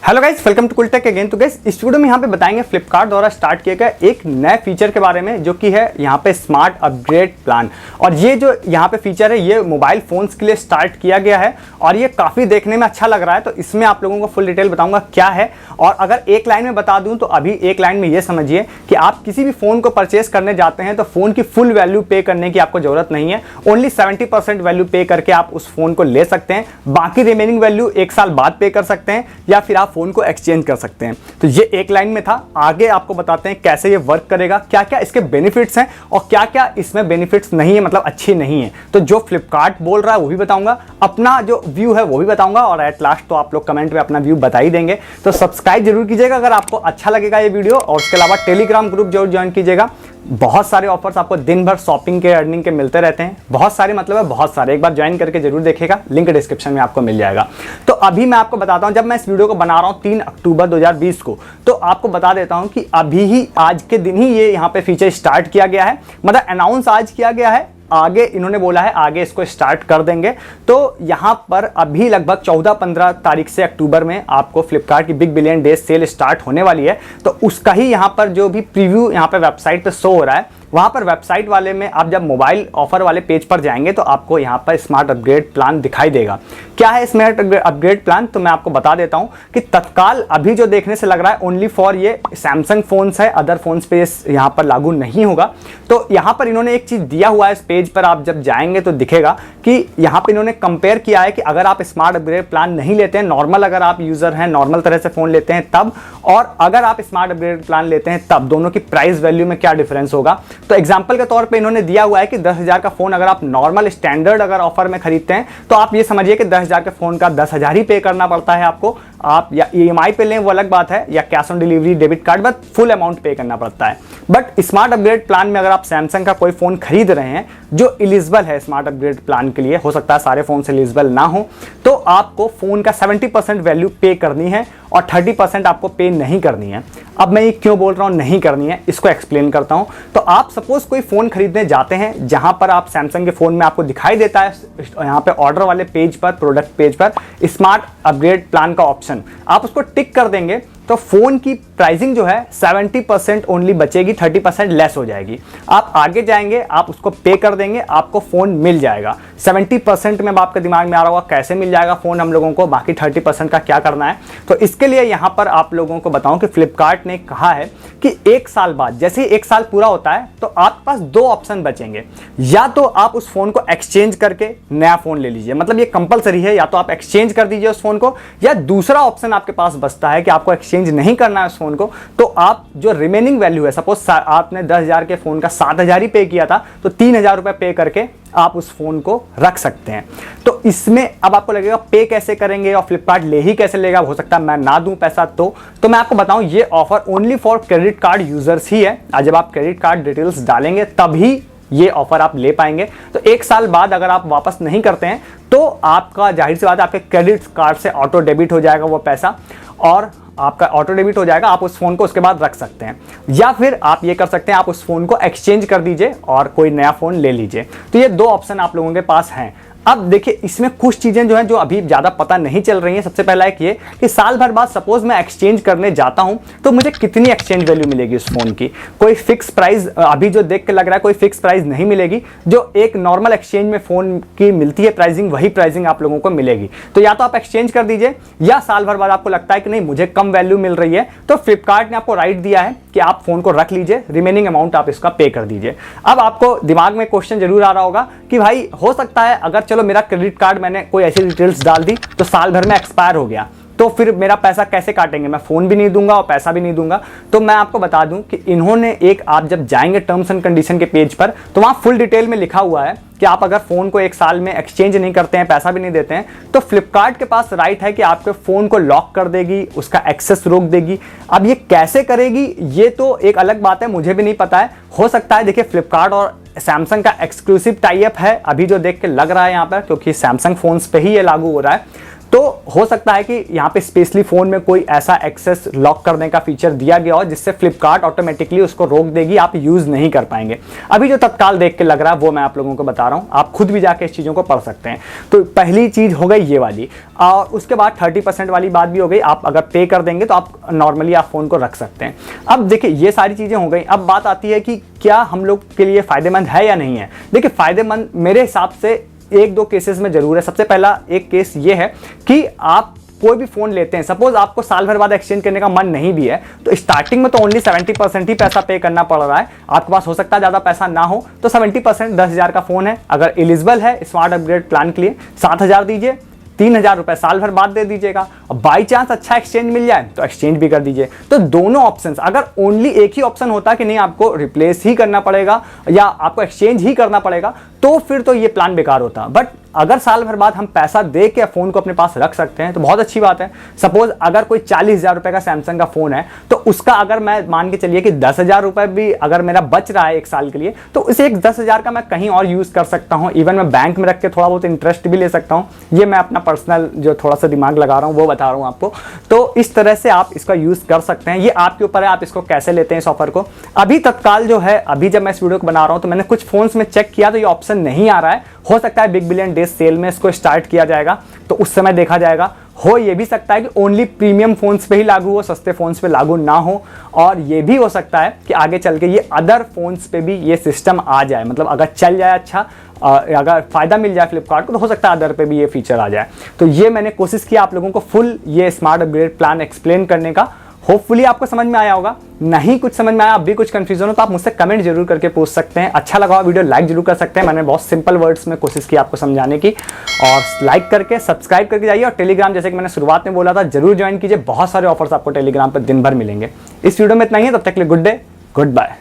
Hello guys, welcome to Kultech again. तो guys इस video में यहाँ पे बताएंगे फ्लिपकार्ट द्वारा स्टार्ट किए गए एक नए फीचर के बारे में, जो कि है यहाँ पे स्मार्ट अपग्रेड प्लान। और ये जो यहाँ पे फीचर है ये मोबाइल फोन्स के लिए स्टार्ट किया गया है और ये काफ़ी देखने में अच्छा लग रहा है। तो इसमें आप लोगों को फुल डिटेल बताऊंगा क्या है। और अगर एक लाइन में बता दूँ तो अभी एक लाइन में ये समझिए कि आप किसी भी फ़ोन को परचेस करने जाते हैं तो फ़ोन की फुल वैल्यू पे करने की आपको ज़रूरत नहीं है। ओनली 70% वैल्यू पे करके आप उस फ़ोन को ले सकते हैं। बाकी रिमेनिंग वैल्यू 1 साल बाद पे कर सकते हैं या फिर आप फ़ोन को एक्सचेंज कर सकते हैं। तो ये एक लाइन में था। आगे आपको बताते हैं कैसे ये वर्क करेगा, क्या क्या इसके बेनिफिट्स हैं और क्या क्या इसमें बेनिफिट्स नहीं है, मतलब अच्छी नहीं है। तो जो फ्लिपकार्ट बोल रहा है वो भी बताऊंगा, अपना जो व्यू है वो भी बताऊंगा और एट लास्ट तो आप लोग कमेंट में अपना व्यू बता ही देंगे। तो सब्सक्राइब जरूर कीजिएगा अगर आपको अच्छा लगेगा ये वीडियो, और उसके अलावा टेलीग्राम ग्रुप जरूर ज्वाइन कीजिएगा। बहुत सारे ऑफर्स आपको दिन भर शॉपिंग के अर्निंग के मिलते रहते हैं। बहुत सारे मतलब है बहुत सारे, एक बार ज्वाइन करके जरूर देखिएगा, लिंक डिस्क्रिप्शन में आपको मिल जाएगा। तो अभी मैं आपको बताता हूं, जब मैं इस वीडियो को बना रहा हूं 3 अक्टूबर 2020 को, तो आपको बता देता हूं कि अभी ही आज के दिन ही ये यहाँ पे फीचर स्टार्ट किया गया है, मतलब अनाउंस आज किया गया है। आगे इन्होंने बोला है आगे इसको स्टार्ट कर देंगे। तो यहाँ पर अभी लगभग 14-15 तारीख से अक्टूबर में आपको फ्लिपकार्ट की big billion days cell start होने वाली है। तो उसका ही यहाँ पर जो भी प्रीव्यू यहाँ पे वेबसाइट पे शो हो रहा है, वहाँ पर वेबसाइट वाले में आप जब मोबाइल ऑफर वाले पेज पर जाएंगे तो आपको यहाँ पर स्मार्ट अपग्रेड प्लान दिखाई देगा। क्या है स्मार्ट अपग्रेड प्लान, तो मैं आपको बता देता हूँ कि तत्काल अभी जो देखने से लग रहा है ओनली फॉर ये सैमसंग फोन्स है, अदर फोन्स पे यहाँ पर लागू नहीं होगा। तो यहाँ पर इन्होंने एक चीज़ दिया हुआ है, इस पेज पर आप जब जाएंगे तो दिखेगा कि यहाँ पे इन्होंने कंपेयर किया है कि अगर आप स्मार्ट अपग्रेड प्लान नहीं लेते हैं, नॉर्मल अगर आप यूजर हैं, नॉर्मल तरह से फ़ोन लेते हैं तब, और अगर आप स्मार्ट अपग्रेड प्लान लेते हैं तब, दोनों की प्राइस वैल्यू में क्या डिफरेंस होगा। तो एग्जाम्पल के तौर पे इन्होंने दिया हुआ है कि 10,000 का फोन अगर आप नॉर्मल स्टैंडर्ड अगर ऑफर में खरीदते हैं तो आप ये समझिए कि 10,000 के फोन का 10,000 ही पे करना पड़ता है आपको। आप या EMI पे लें वो अलग बात है, या cash on delivery debit card, बस फुल अमाउंट पे करना पड़ता है। बट स्मार्ट अपग्रेड प्लान में अगर आप सैमसंग का कोई फोन खरीद रहे हैं जो एलिजिबल है स्मार्ट अपग्रेड प्लान के लिए, हो सकता है सारे फोन से एलिजिबल ना हो, तो आपको फोन का 70% वैल्यू पे करनी है और 30% आपको पे नहीं करनी है। अब मैं ये क्यों बोल रहा हूँ नहीं करनी है, इसको एक्सप्लेन करता हूँ। तो आप सपोज कोई फ़ोन खरीदने जाते हैं जहाँ पर आप सैमसंग के फ़ोन में आपको दिखाई देता है यहाँ पे ऑर्डर वाले पेज पर, प्रोडक्ट पेज पर स्मार्ट अपग्रेड प्लान का ऑप्शन, आप उसको टिक कर देंगे तो फ़ोन की प्राइसिंग जो है 70% ओनली बचेगी, 30% लेस हो जाएगी। आप आगे जाएंगे, आप उसको पे कर देंगे, आपको फ़ोन मिल जाएगा। 70% में अब आपके दिमाग में आ रहा होगा कैसे मिल जाएगा फ़ोन हम लोगों को, बाकी 30% का क्या करना है। तो इसके लिए यहाँ पर आप लोगों को बताऊँ कि फ्लिपकार्ट ने कहा है कि 1 साल बाद, जैसे ही 1 साल पूरा होता है तो आपके पास 2 ऑप्शन बचेंगे। या तो आप उस फ़ोन को एक्सचेंज करके नया फ़ोन ले लीजिए, मतलब ये कंपलसरी है, या तो आप एक्सचेंज कर दीजिए उस फ़ोन को, या दूसरा ऑप्शन आपके पास बचता है कि आपको एक्सचेंज नहीं करना है उस फोन को, तो आप जो रिमेनिंग वैल्यू है, सपोज आपने 10,000 के फोन का 7,000 ही पे किया था, तो 3,000 रुपए पे करके आप उस फोन को रख सकते हैं। तो इसमें अब आपको लगेगा पे कैसे करेंगे और फ्लिपकार्ट ले ही कैसे लेगा, हो सकता है मैं ना दूं पैसा। तो मैं आपको बताऊं ये offer only for credit card users ही है। आज जब आप क्रेडिट कार्ड डिटेल्स डालेंगे तभी ये ऑफर आप ले पाएंगे। तो 1 साल बाद अगर आप वापस नहीं करते हैं तो आपका जाहिर सी बात है आपके क्रेडिट कार्ड से ऑटो डेबिट हो जाएगा वो पैसा, और आपका ऑटो डेबिट हो जाएगा, आप उस फोन को उसके बाद रख सकते हैं। या फिर आप ये कर सकते हैं, आप उस फोन को एक्सचेंज कर दीजिए और कोई नया फोन ले लीजिए। तो ये 2 ऑप्शन आप लोगों के पास हैं। अब देखिए इसमें कुछ चीज़ें जो हैं जो अभी ज़्यादा पता नहीं चल रही हैं। सबसे पहला एक ये कि साल भर बाद सपोज मैं एक्सचेंज करने जाता हूं तो मुझे कितनी एक्सचेंज वैल्यू मिलेगी उस फोन की। कोई फिक्स प्राइस अभी जो देख के लग रहा है कोई फिक्स प्राइस नहीं मिलेगी, जो एक नॉर्मल एक्सचेंज में फ़ोन की मिलती है प्राइसिंग, वही प्राइसिंग आप लोगों को मिलेगी। तो या तो आप एक्सचेंज कर दीजिए, या साल भर बाद आपको लगता है कि नहीं मुझे कम वैल्यू मिल रही है, तो फ्लिपकार्ट ने आपको राइट दिया है कि आप फोन को रख लीजिए, रिमेनिंग अमाउंट आप इसका पे कर दीजिए। अब आपको दिमाग में क्वेश्चन जरूर आ रहा होगा कि भाई हो सकता है अगर चलो मेरा क्रेडिट कार्ड मैंने कोई ऐसी डिटेल्स डाल दी तो साल भर में एक्सपायर हो गया, तो फिर मेरा पैसा कैसे काटेंगे, मैं फ़ोन भी नहीं दूंगा और पैसा भी नहीं दूंगा। तो मैं आपको बता दूं कि इन्होंने एक, आप जब जाएंगे टर्म्स एंड कंडीशन के पेज पर तो वहाँ फुल डिटेल में लिखा हुआ है कि आप अगर फ़ोन को 1 साल में एक्सचेंज नहीं करते हैं, पैसा भी नहीं देते हैं, तो फ्लिपकार्ट के पास राइट है कि आपके फ़ोन को लॉक कर देगी, उसका एक्सेस रोक देगी। अब ये कैसे करेगी ये तो एक अलग बात है, मुझे भी नहीं पता है। हो सकता है, देखिए फ्लिपकार्ट और सैमसंग का एक्सक्लूसिव टाई अप है अभी जो देख के लग रहा है यहाँ पर, क्योंकि सैमसंग फोन्स पे ही ये लागू हो रहा है। तो हो सकता है कि यहाँ पे स्पेशली फ़ोन में कोई ऐसा एक्सेस लॉक करने का फीचर दिया गया हो जिससे फ्लिपकार्ट ऑटोमेटिकली उसको रोक देगी, आप यूज़ नहीं कर पाएंगे। अभी जो तत्काल देख के लग रहा है वो मैं आप लोगों को बता रहा हूँ, आप खुद भी जाके इस चीज़ों को पढ़ सकते हैं। तो पहली चीज़ हो गई ये वाली, और उसके बाद 30% वाली बात भी हो गई, आप अगर पे कर देंगे तो आप नॉर्मली आप फ़ोन को रख सकते हैं। अब देखिए ये सारी चीज़ें हो गई, अब बात आती है कि क्या हम लोग के लिए फ़ायदेमंद है या नहीं है। देखिए फ़ायदेमंद मेरे हिसाब से एक दो केसेस में ज़रूर है। सबसे पहला एक केस ये है कि आप कोई भी फ़ोन लेते हैं, सपोज आपको साल भर बाद एक्सचेंज करने का मन नहीं भी है, तो स्टार्टिंग में तो ओनली 70% ही पैसा पे करना पड़ रहा है। आपके पास हो सकता है ज़्यादा पैसा ना हो, तो 70% 10,000 का फ़ोन है, अगर एलिजिबल है स्मार्ट अपग्रेड प्लान के लिए 7,000 दीजिए, 3,000 रुपये साल भर बाद दे दीजिएगा। और बाई चांस अच्छा एक्सचेंज मिल जाए तो एक्सचेंज भी कर दीजिए। तो दोनों ऑप्शंस, अगर ओनली एक ही ऑप्शन होता कि नहीं आपको रिप्लेस ही करना पड़ेगा या आपको एक्सचेंज ही करना पड़ेगा, तो फिर तो ये प्लान बेकार होता। बट अगर साल भर बाद हम पैसा दे के फ़ोन को अपने पास रख सकते हैं तो बहुत अच्छी बात है। सपोज अगर कोई 40,000 रुपये का सैमसंग का फ़ोन है, तो उसका अगर मैं मान के चलिए कि 10,000 रुपये भी अगर मेरा बच रहा है एक साल के लिए, तो इसे एक 10,000 का मैं कहीं और यूज़ कर सकता हूँ। इवन मैं बैंक में रख के थोड़ा बहुत इंटरेस्ट भी ले सकता हूँ। ये मैं अपना पर्सनल जो थोड़ा सा दिमाग लगा रहा हूँ वो बता रहा हूँ आपको। तो इस तरह से आप इसका यूज़ कर सकते हैं, ये आपके ऊपर है आप इसको कैसे लेते हैं इस ऑफर को। अभी तत्काल जो है, अभी जब मैं इस वीडियो को बना रहा हूँ तो मैंने कुछ फ़ोन्स में चेक किया तो ये ऑप्शन नहीं आ रहा है। हो सकता है बिग बिलियन डेज सेल में इसको स्टार्ट किया जाएगा तो उस समय देखा जाएगा। हो ये भी सकता है कि ओनली प्रीमियम फोन्स पे ही लागू हो, सस्ते फोन्स पे लागू ना हो। और ये भी हो सकता है कि आगे चल के ये अदर फोन्स पे भी ये सिस्टम आ जाए, मतलब अगर चल जाए अच्छा, अगर फ़ायदा मिल जाए फ्लिपकार्ट को, तो हो सकता है अदर पे भी ये फीचर आ जाए। तो ये मैंने कोशिश किया आप लोगों को फुल ये स्मार्ट अपग्रेड प्लान एक्सप्लेन करने का। होपफुली आपको समझ में आया होगा। नहीं कुछ समझ में आया, अब भी कुछ कंफ्यूजन हो तो आप मुझसे कमेंट जरूर करके पूछ सकते हैं। अच्छा लगा वीडियो लाइक जरूर कर सकते हैं, मैंने बहुत सिंपल वर्ड्स में कोशिश की आपको समझाने की। और लाइक करके सब्सक्राइब करके जाइए, और टेलीग्राम जैसे कि मैंने शुरुआत में बोला था जरूर ज्वाइन कीजिए। बहुत सारे ऑफर्स आपको टेलीग्राम पर दिन भर मिलेंगे। इस वीडियो में इतना ही है, तब तक के लिए गुड डे, गुड बाय।